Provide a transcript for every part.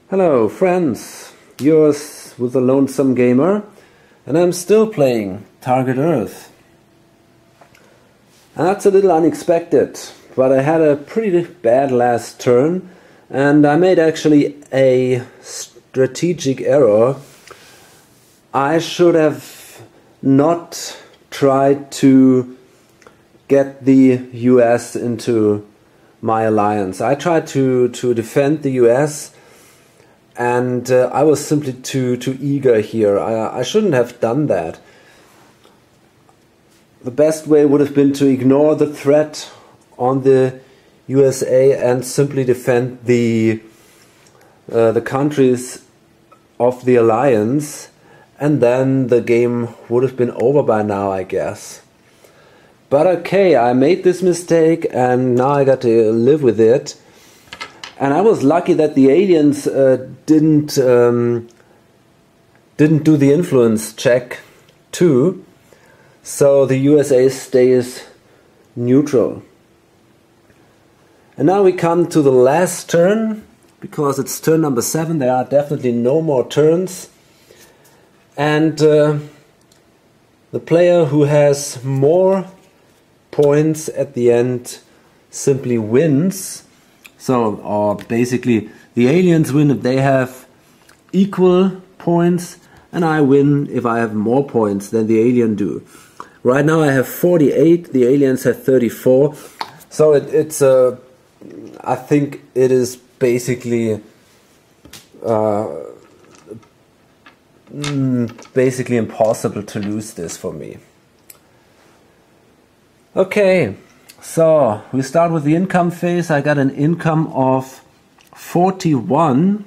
Hello friends, yours with the Lonesome Gamer, and I'm still playing Target Earth. And that's a little unexpected, but I had a pretty bad last turn and I made actually a strategic error. I should have not tried to get the US into my alliance. I tried to defend the US, and I was simply too eager here. I shouldn't have done that. The best way would have been to ignore the threat on the USA and simply defend the countries of the alliance, and then the game would have been over by now, I guess. But okay, I made this mistake and now I got to live with it. And I was lucky that the aliens didn't do the influence check too, so the USA stays neutral. And now we come to the last turn, because it's turn number 7. There are definitely no more turns, and the player who has more points at the end simply wins. So, or basically, the aliens win if they have equal points, and I win if I have more points than the alien do. Right now I have 48, the aliens have 34, so it's I think it is basically impossible to lose this for me. Okay. So, we start with the income phase. I got an income of 41.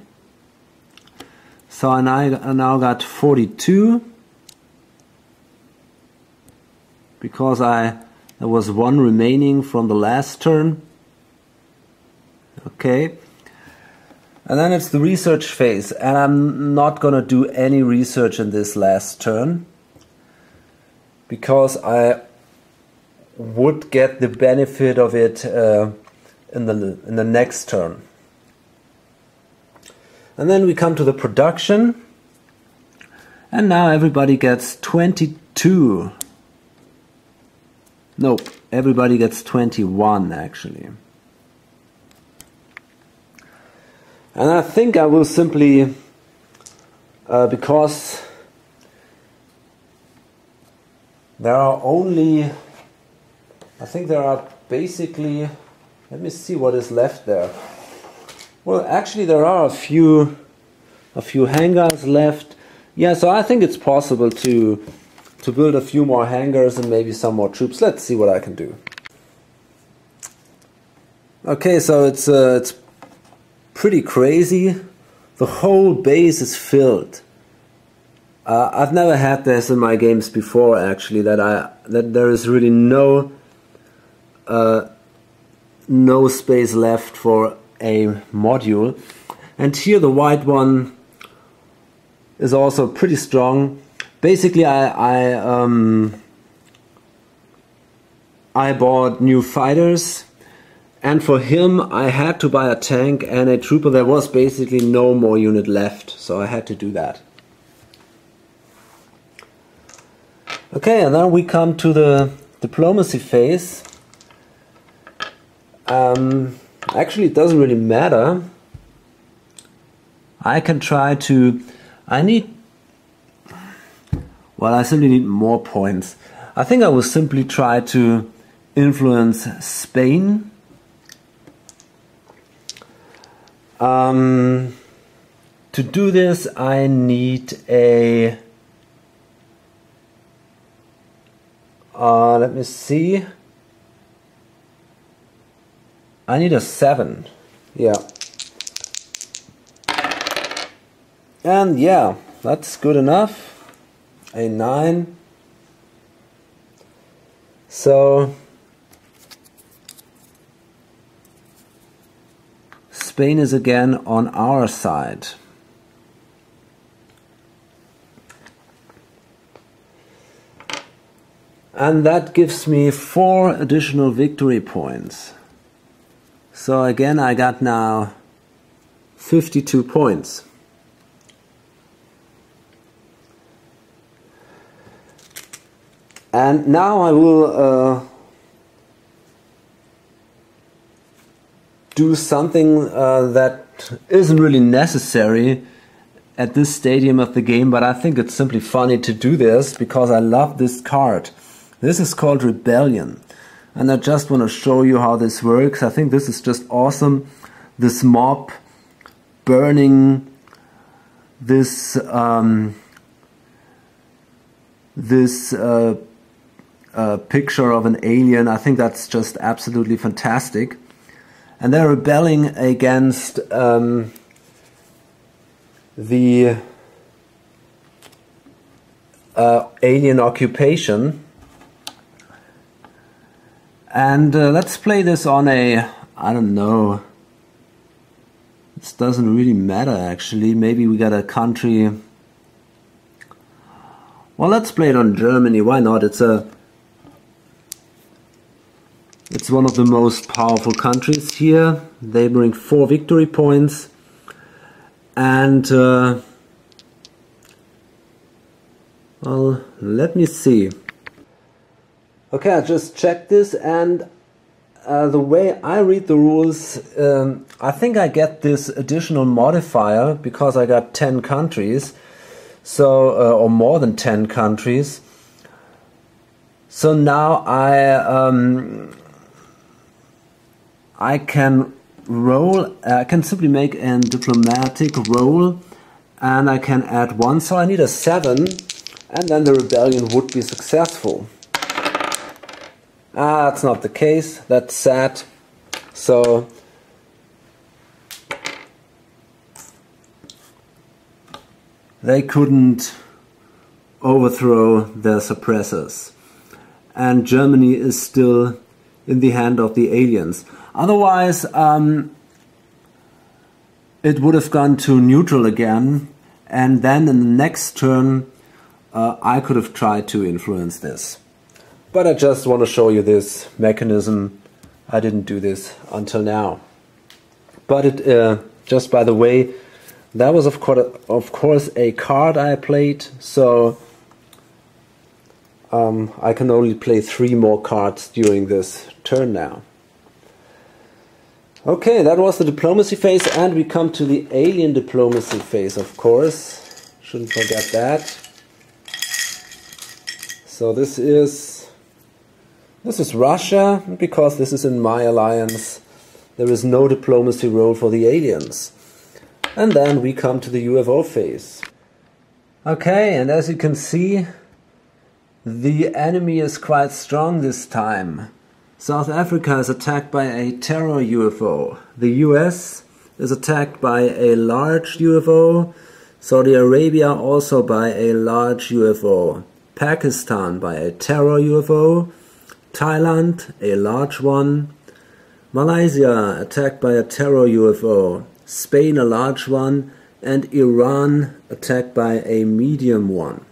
So I now got 42. Because there was one remaining from the last turn. Okay. And then it's the research phase. And I'm not going to do any research in this last turn, because I would get the benefit of it in the next turn. And then we come to the production, and now everybody gets 22. Nope, everybody gets 21 actually. And I think I will simply, because there are only, I think there are basically, let me see what is left there. Well, actually there are a few hangars left. Yeah, so I think it's possible to build a few more hangars and maybe some more troops. Let's see what I can do. Okay, so it's pretty crazy. The whole base is filled. I've never had this in my games before, actually, that there is really no space left for a module. And here the white one is also pretty strong. Basically I bought new fighters, and for him I had to buy a tank and a trooper. There was basically no more unit left, so I had to do that. Okay, and then we come to the diplomacy phase. Actually, it doesn't really matter. I can try to... I simply need more points. I think I will simply try to influence Spain. To do this, I need a... let me see. I need a 7. Yeah. And yeah, that's good enough. A 9. So Spain is again on our side. And that gives me 4 additional victory points. So again I got now 52 points. And now I will do something that isn't really necessary at this stadium of the game, but I think it's simply funny to do this because I love this card. This is called Rebellion, and I just want to show you how this works. I think this is just awesome. This mob burning this picture of an alien. I think that's just absolutely fantastic. And they're rebelling against the alien occupation. And let's play this on a, I don't know, this doesn't really matter actually. Maybe we got a country. Well, let's play it on Germany. Why not? It's one of the most powerful countries here. They bring 4 victory points. And, well, let me see. Okay, I just checked this, and the way I read the rules, I think I get this additional modifier because I got 10 countries, so or more than 10 countries. So now I can roll. I can simply make a diplomatic roll, and I can add 1. So I need a 7, and then the rebellion would be successful. That's not the case. That's sad. So they couldn't overthrow their suppressors, and Germany is still in the hand of the aliens. Otherwise, it would have gone to neutral again, and then in the next turn I could have tried to influence this. But I just want to show you this mechanism. I didn't do this until now. But it, just by the way, that was of course a card I played, so I can only play 3 more cards during this turn now. Okay, that was the diplomacy phase, and we come to the alien diplomacy phase, of course. Shouldn't forget that. So this is Russia, because this is in my alliance. There is no diplomacy role for the aliens. And then we come to the UFO phase. Okay, and as you can see, the enemy is quite strong this time. South Africa is attacked by a terror UFO. The US is attacked by a large UFO. Saudi Arabia also by a large UFO. Pakistan by a terror UFO. Thailand, a large one. Malaysia attacked by a terror UFO. Spain, a large one. And Iran attacked by a medium one.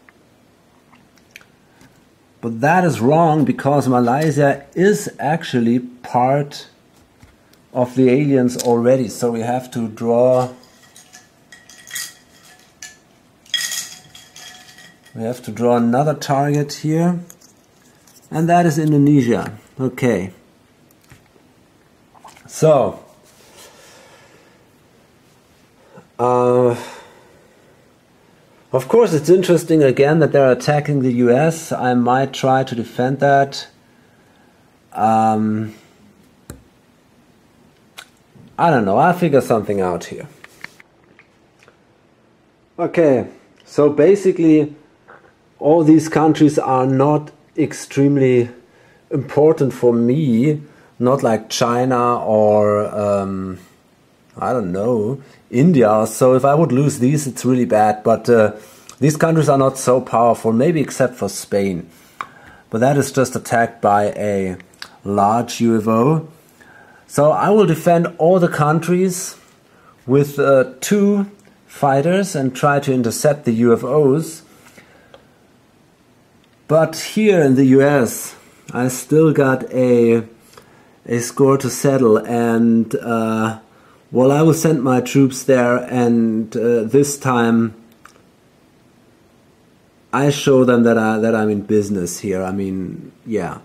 But that is wrong, because Malaysia is actually part of the aliens already. So we have to draw. We have to draw another target here. And that is Indonesia. Okay. So. Of course, it's interesting again that they're attacking the US. I might try to defend that. I don't know. I'll figure something out here. Okay, so basically all these countries are not extremely important for me. Not like China or I don't know, India. So if I would lose these, it's really bad. But these countries are not so powerful, maybe except for Spain. But that is just attacked by a large UFO. So I will defend all the countries with 2 fighters and try to intercept the UFOs. But here in the US, I still got a score to settle, and Well, I will send my troops there, and this time I show them that I'm in business here. I mean, yeah.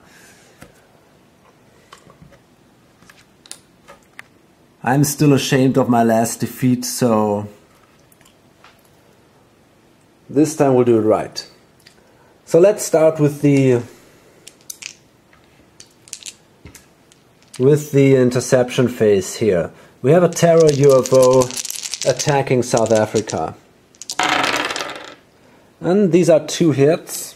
I'm still ashamed of my last defeat, so this time we'll do it right. So let's start with the interception phase here. We have a terror UFO attacking South Africa. And these are 2 hits.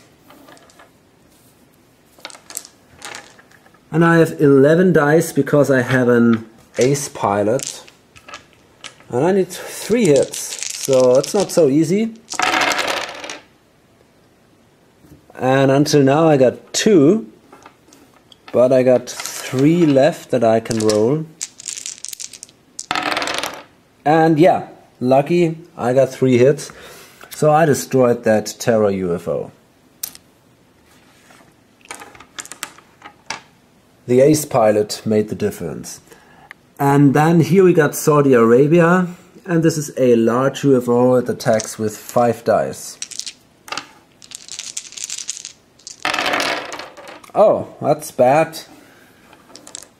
And I have 11 dice because I have an ace pilot. And I need 3 hits, so it's not so easy. And until now I got 2, but I got 3 left that I can roll. And yeah, lucky, I got 3 hits. So I destroyed that terror UFO. The ace pilot made the difference. And then here we got Saudi Arabia, and this is a large UFO. It attacks with 5 dice. Oh, that's bad.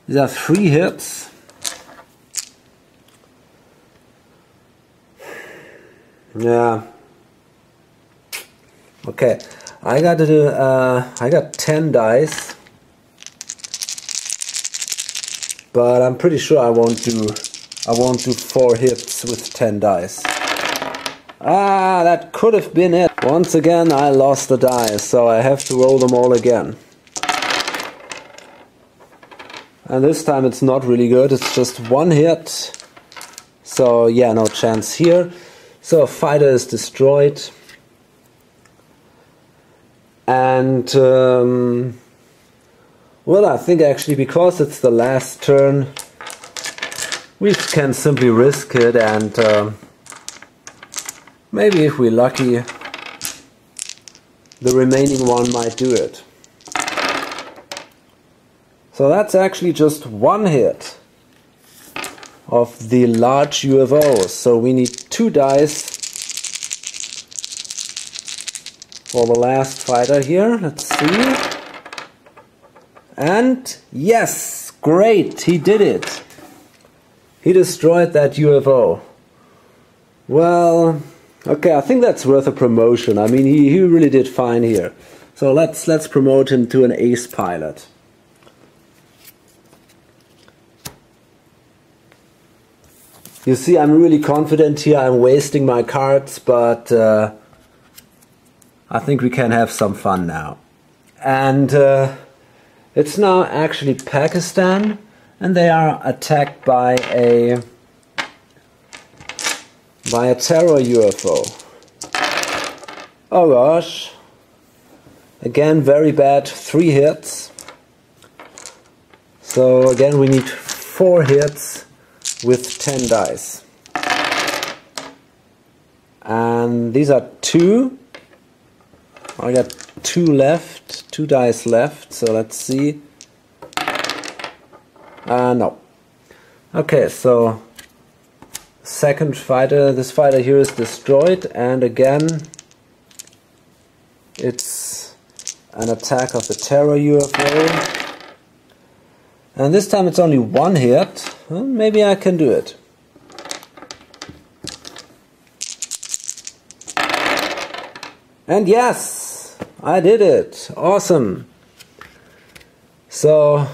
These are 3 hits. Yeah. Okay, I got to do. I got 10 dice, but I'm pretty sure I won't do 4 hits with 10 dice. Ah, that could have been it. Once again, I lost a die, so I have to roll them all again. And this time it's not really good. It's just 1 hit. So yeah, no chance here. So a fighter is destroyed. And well, I think actually because it's the last turn, we can simply risk it, and maybe if we're lucky, the remaining one might do it. So that's actually just 1 hit of the large UFO. So we need 2 dice for the last fighter here. Let's see. And yes, great, he did it. He destroyed that UFO. Well, okay, I think that's worth a promotion. I mean, he really did fine here. So let's promote him to an ace pilot. You see, I'm really confident here. I'm wasting my cards, but I think we can have some fun now. And it's now actually Pakistan, and they are attacked by a terror UFO. Oh gosh. Again, very bad. 3 hits. So again, we need 4 hits with 10 dice. And these are 2. I got 2 left, 2 dice left, so let's see. No. Okay, so second fighter, this fighter here is destroyed, and again it's an attack of the terror UFO. And this time it's only 1 hit. Well, maybe I can do it. And yes, I did it. Awesome. So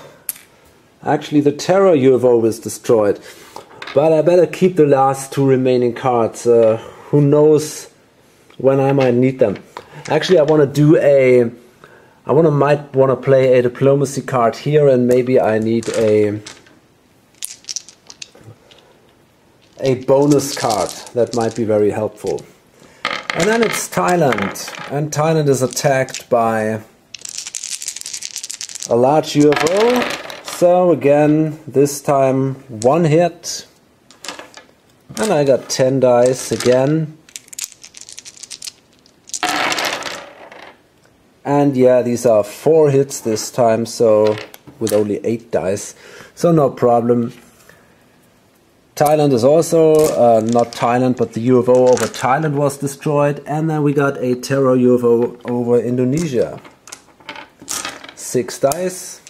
actually the terror UFO was destroyed. But I better keep the last 2 remaining cards. Who knows when I might need them. Actually, I want to do might want to play a diplomacy card here, and maybe I need a bonus card that might be very helpful. And then it's Thailand, and Thailand is attacked by a large UFO. So again, this time 1 hit, and I got 10 dice again. And yeah, these are 4 hits this time, so with only 8 dice, so no problem. Thailand is also, not Thailand, but the UFO over Thailand was destroyed. And then we got a terror UFO over Indonesia. 6 dice.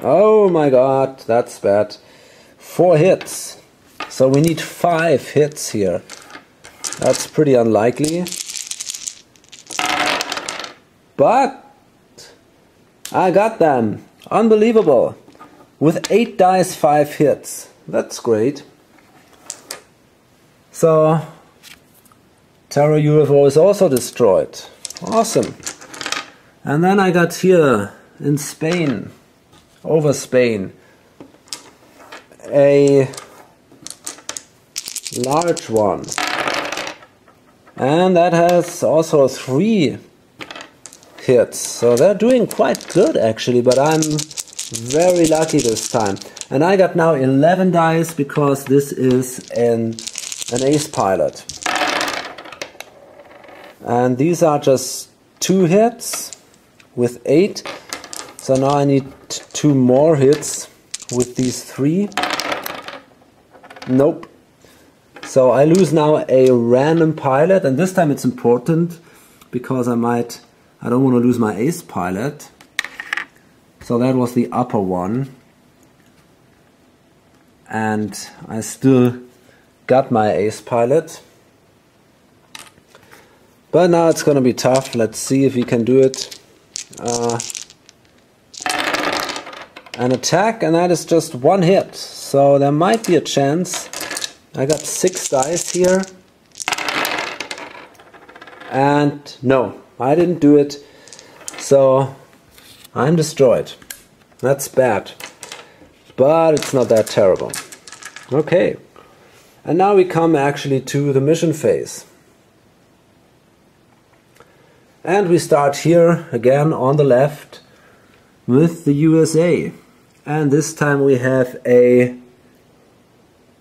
Oh my god, that's bad. 4 hits. So we need 5 hits here. That's pretty unlikely. But I got them. Unbelievable. With 8 dice, 5 hits. That's great. So, Terror UFO is also destroyed. Awesome. And then I got here in Spain, over Spain, a large one. And that has also 3 hits. So they're doing quite good actually, but I'm very lucky this time. And I got now 11 dice because this is an ace pilot. And these are just 2 hits with 8. So now I need 2 more hits with these 3. Nope. So I lose now a random pilot, and this time it's important because I don't want to lose my ace pilot. So that was the upper one. And I still got my ace pilot. But now it's going to be tough. Let's see if we can do it. An attack, and that is just 1 hit. So there might be a chance. I got 6 dice here. And no, I didn't do it. So I'm destroyed. That's bad. But it's not that terrible. Okay. And now we come actually to the mission phase. And we start here again on the left with the USA. And this time we have a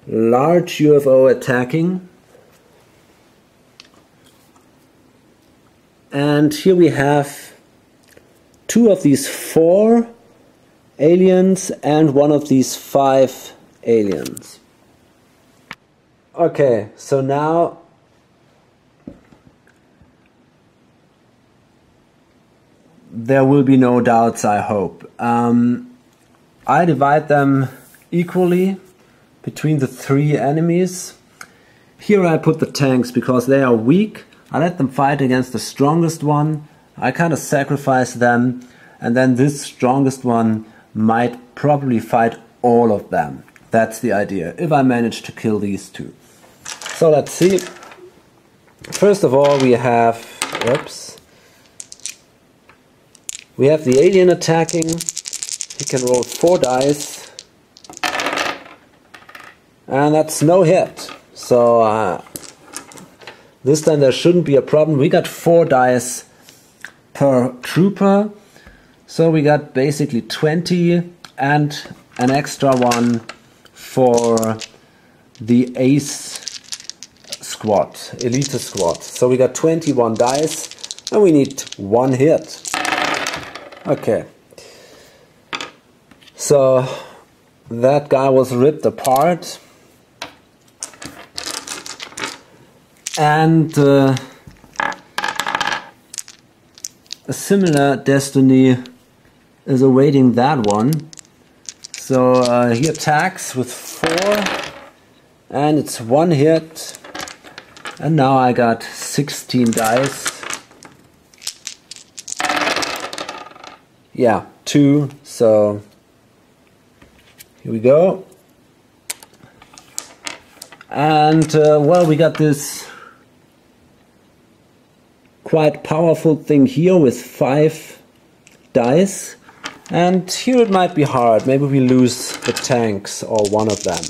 large UFO attacking. And here we have 2 of these 4 aliens and 1 of these 5 aliens. Okay, so now there will be no doubts, I hope. I divide them equally between the 3 enemies. Here I put the tanks because they are weak. I let them fight against the strongest one. I kind of sacrifice them, and then this strongest one might probably fight all of them. That's the idea, if I manage to kill these 2. So let's see. First of all we have, we have the alien attacking. He can roll 4 dice. And that's no hit. So this time there shouldn't be a problem. We got 4 dice per trooper. So we got basically 20 and an extra one for the ace squad, elite squad. So we got 21 dice and we need 1 hit. Okay. So that guy was ripped apart. And a similar destiny is awaiting that one. So he attacks with 4 and it's 1 hit. And now I got 16 dice. Yeah, 2. So here we go. And well, we got this quite powerful thing here with 5 dice. And here it might be hard. Maybe we lose the tanks or one of them.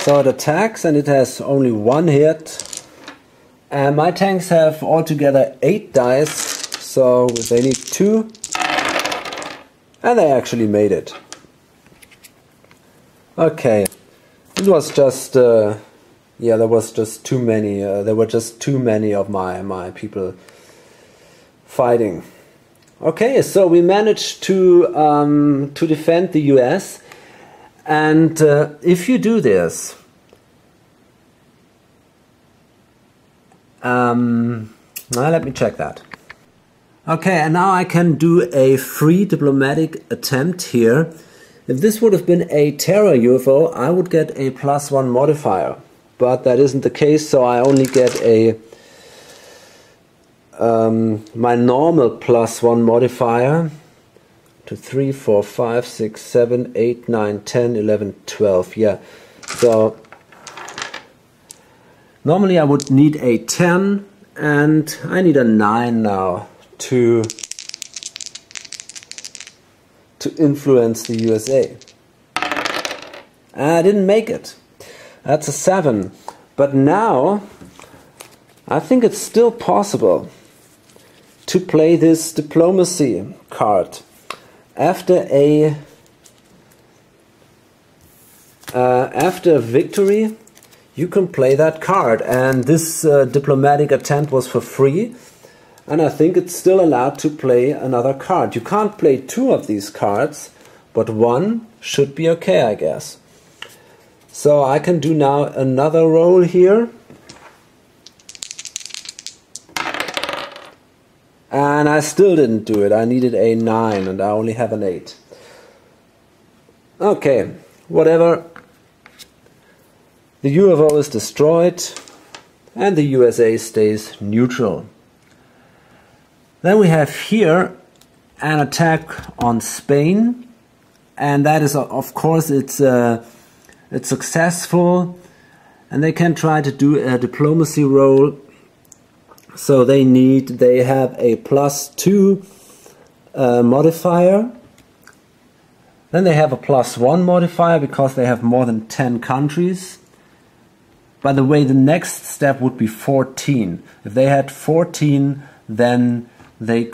So it attacks and it has only 1 hit. And my tanks have altogether 8 dice. So they need 2. And they actually made it. Okay. It was just yeah, there was just too many. There were just too many of my people fighting. Okay, so we managed to defend the US, and if you do this, now let me check that. Okay, and now I can do a free diplomatic attempt here. If this would have been a terror UFO, I would get a +1 modifier, but that isn't the case, so I only get a my normal +1 modifier to 3, 4, 5, 6, 7, 8, 9, 10, 11, 12. Yeah, so normally I would need a 10 and I need a 9 now to influence the USA. I didn't make it. That's a 7. But now I think it's still possible to play this diplomacy card. After a victory, you can play that card, and this diplomatic attempt was for free, and I think it's still allowed to play another card. You can't play 2 of these cards, but 1 should be okay, I guess. So I can do now another roll here. And I still didn't do it. I needed a 9 and I only have an 8. Okay, whatever. The UFO is destroyed and the USA stays neutral. Then we have here an attack on Spain, and that is, of course, it's successful, and they can try to do a diplomacy roll. So they have a +2 modifier. Then they have a +1 modifier because they have more than 10 countries. By the way, the next step would be 14. If they had 14, then they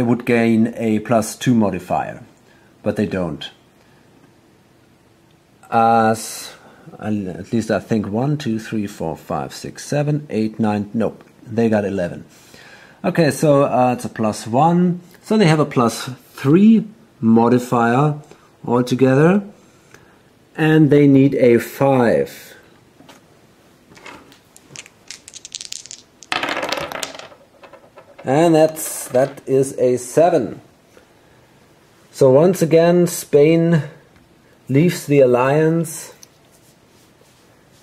would gain a +2 modifier, but they don't. At least I think 1, 2, 3, 4, 5, 6, 7, 8, 9. Nope, they got 11. Okay, so it's a +1. So they have a +3 modifier altogether, and they need a 5. And that is a 7. So once again, Spain leaves the alliance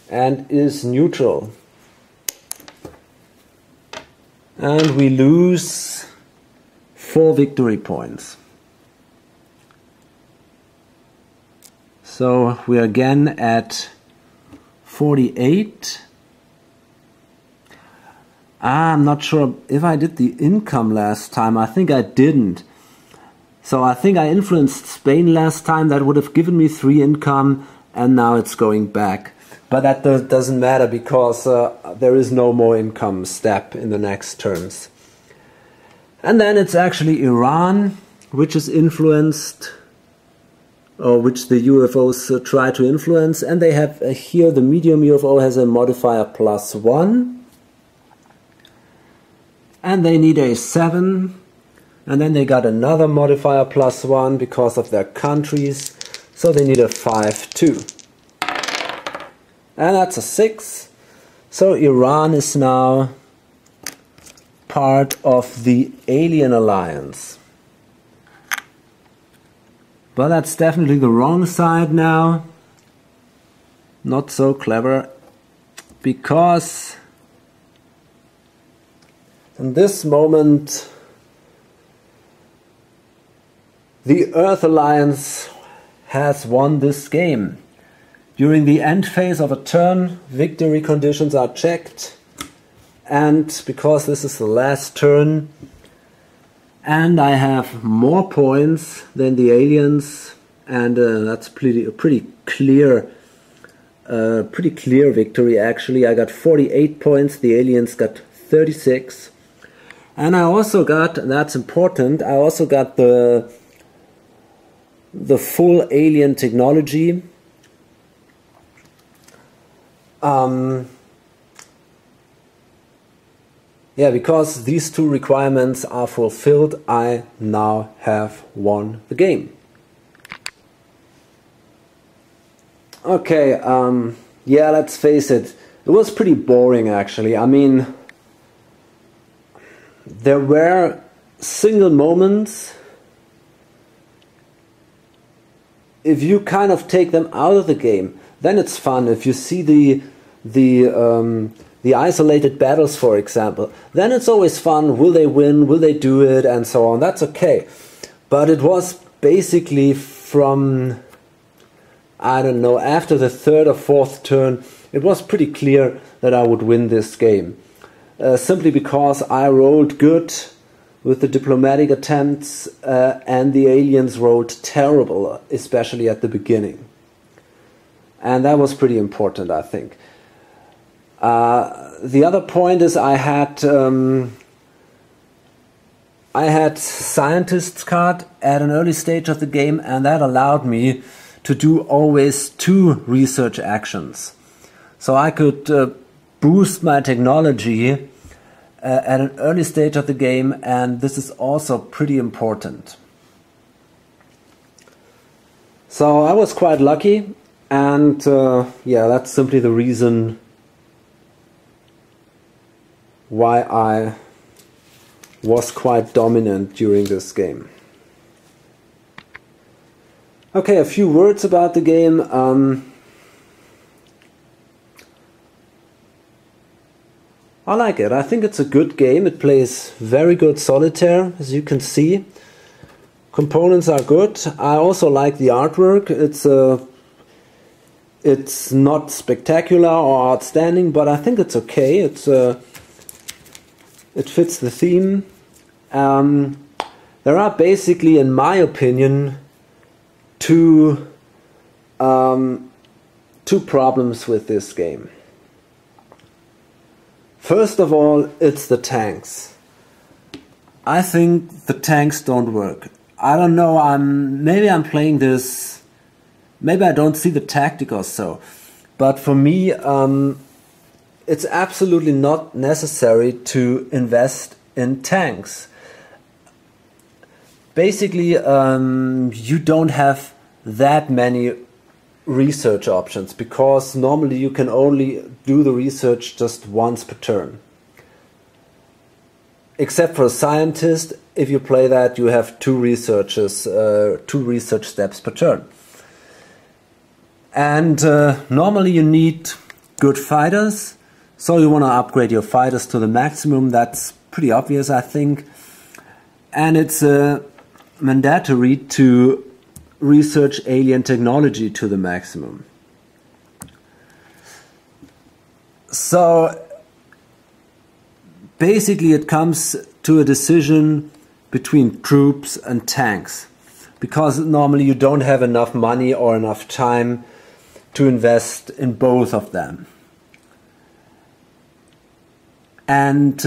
and is neutral. And we lose 4 victory points. So we're again at 48. I'm not sure if I did the income last time. I think I didn't. So I think I influenced Spain last time. That would have given me 3 income, and now it's going back. But that doesn't matter because there is no more income step in the next turns. And then it's actually Iran, which is influenced, or which the UFOs try to influence. And they have here the medium UFO has a modifier +1. And they need a 7. And then they got another modifier +1 because of their countries. So they need a 5 too. And that's a 6. So Iran is now part of the alien alliance. But that's definitely the wrong side now. Not so clever. Because in this moment the Earth Alliance has won this game. During the end phase of a turn, victory conditions are checked, and because this is the last turn and I have more points than the aliens, and that's a pretty clear victory actually. I got 48 points, the aliens got 36, and I also got, that's important, I also got the full alien technology. Yeah, because these two requirements are fulfilled, I now have won the game. Okay, yeah, let's face it. It was pretty boring, actually. I mean, there were single moments. If you kind of take them out of the game, then it's fun. If you see the isolated battles, for example, then it's always fun. Will they win? Will they do it? And so on. That's okay. But it was basically from, I don't know, after the third or fourth turn, it was pretty clear that I would win this game. Simply because I rolled good with the diplomatic attempts and the aliens rolled terrible, especially at the beginning. And that was pretty important, I think. The other point is I had scientist's card at an early stage of the game, and that allowed me to do always 2 research actions. So I could boost my technology at an early stage of the game, and this is also pretty important. So I was quite lucky, and yeah, that's simply the reason why I was quite dominant during this game. Okay, a few words about the game. I like it. I think it's a good game. It plays very good solitaire, as you can see. Components are good. I also like the artwork. It's not spectacular or outstanding, but I think it's okay. It fits the theme. There are basically, in my opinion, two problems with this game. First of all, it's the tanks. I think the tanks don't work. I don't know, maybe I'm playing this, maybe I don't see the tactic or so, but for me it's absolutely not necessary to invest in tanks. Basically, you don't have that many research options, because normally you can only do the research just once per turn. Except for a scientist, if you play that, you have 2 research steps per turn. And normally you need good fighters, so you want to upgrade your fighters to the maximum. That's pretty obvious, I think. And it's mandatory to research alien technology to the maximum. So basically it comes to a decision between troops and tanks, because normally you don't have enough money or enough time to invest in both of them. And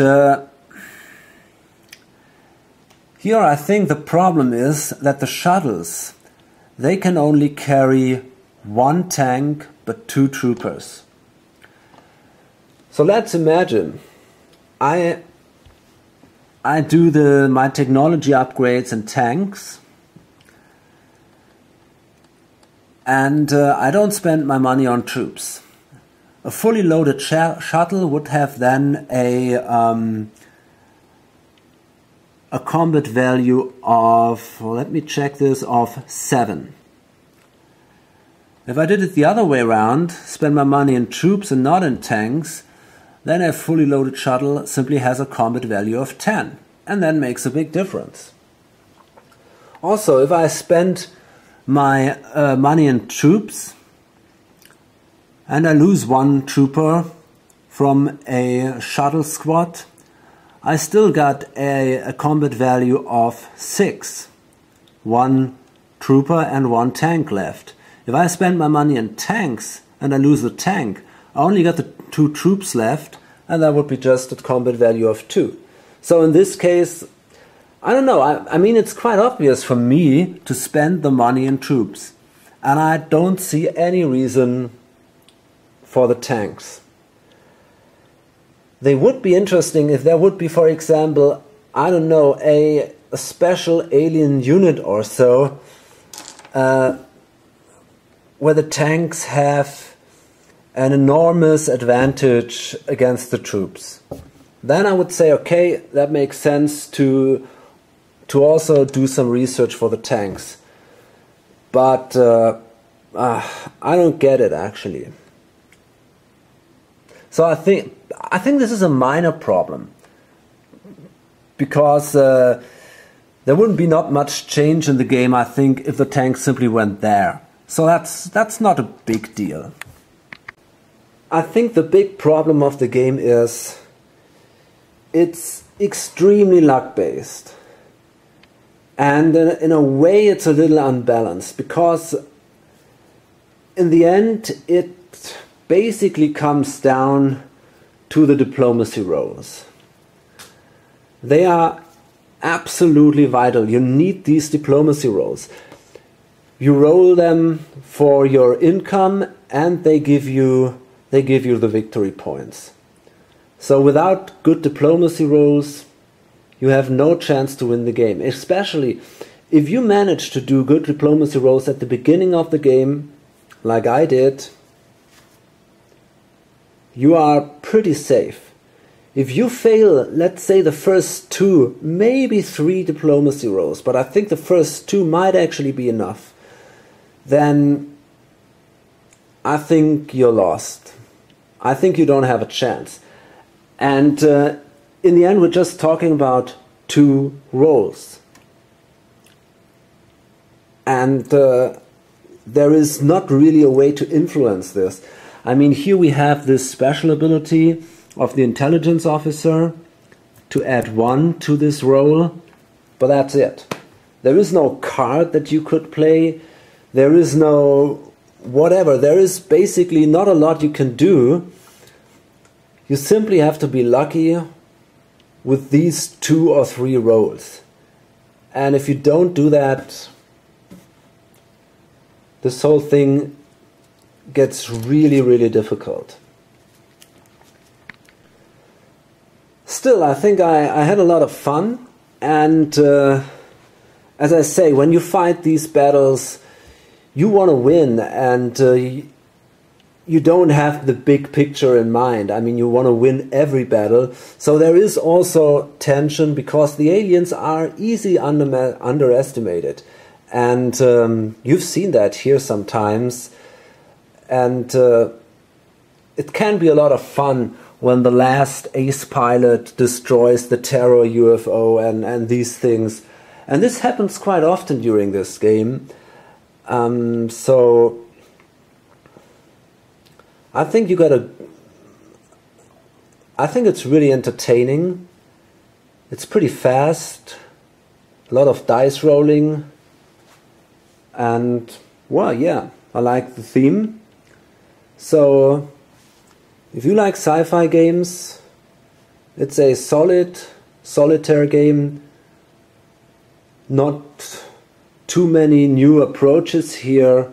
here I think the problem is that the shuttles, they can only carry 1 tank but 2 troopers. So let's imagine I do my technology upgrades in tanks, and I don't spend my money on troops. A fully loaded shuttle would have then a combat value of, well, let me check this, of 7. If I did it the other way around, spend my money in troops and not in tanks, then a fully loaded shuttle simply has a combat value of 10, and that makes a big difference. Also, if I spend my money in troops and I lose 1 trooper from a shuttle squad, I still got a combat value of 6. 1 trooper and 1 tank left. If I spend my money in tanks and I lose the tank, I only got the 2 troops left, and that would be just a combat value of 2. So in this case, I don't know, I mean, it's quite obvious for me to spend the money in troops, and I don't see any reason for the tanks. They would be interesting if there would be, for example, I don't know, a special alien unit or so, where the tanks have an enormous advantage against the troops. Then I would say, okay, that makes sense to also do some research for the tanks. But I don't get it, actually. So I think this is a minor problem, because there wouldn't be not much change in the game, I think, if the tanks simply went there. So that's not a big deal. I think the big problem of the game is it's extremely luck-based. And in a way it's a little unbalanced, because in the end it basically comes down to the diplomacy rolls. They are absolutely vital. You need these diplomacy rolls. You roll them for your income, and they give you the victory points. So without good diplomacy rolls, you have no chance to win the game. Especially if you manage to do good diplomacy rolls at the beginning of the game, like I did, you are pretty safe. If you fail, let's say the first 2, maybe 3 diplomacy rolls, but I think the first 2 might actually be enough, then I think you're lost. I think you don't have a chance. And in the end, we're just talking about 2 rolls. And there is not really a way to influence this. I mean, here we have this special ability of the intelligence officer to add 1 to this roll, but that's it. There is no card that you could play. There is no whatever. There is basically not a lot you can do. You simply have to be lucky with these 2 or 3 rolls. And if you don't do that, this whole thing gets really, really difficult. Still, I think I had a lot of fun, and as I say, when you fight these battles, you want to win, and you don't have the big picture in mind. I mean, you want to win every battle. So there is also tension, because the aliens are easily underestimated. And you've seen that here sometimes. And it can be a lot of fun when the last ace pilot destroys the terror UFO and these things. And this happens quite often during this game. So I think I think it's really entertaining. It's pretty fast. A lot of dice rolling. And, well, yeah, I like the theme. So if you like sci-fi games, it's a solid solitaire game. Not too many new approaches here.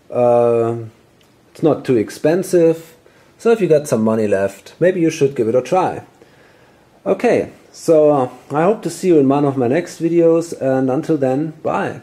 It's not too expensive. So if you got some money left, maybe you should give it a try. Okay, so I hope to see you in one of my next videos, and until then, bye.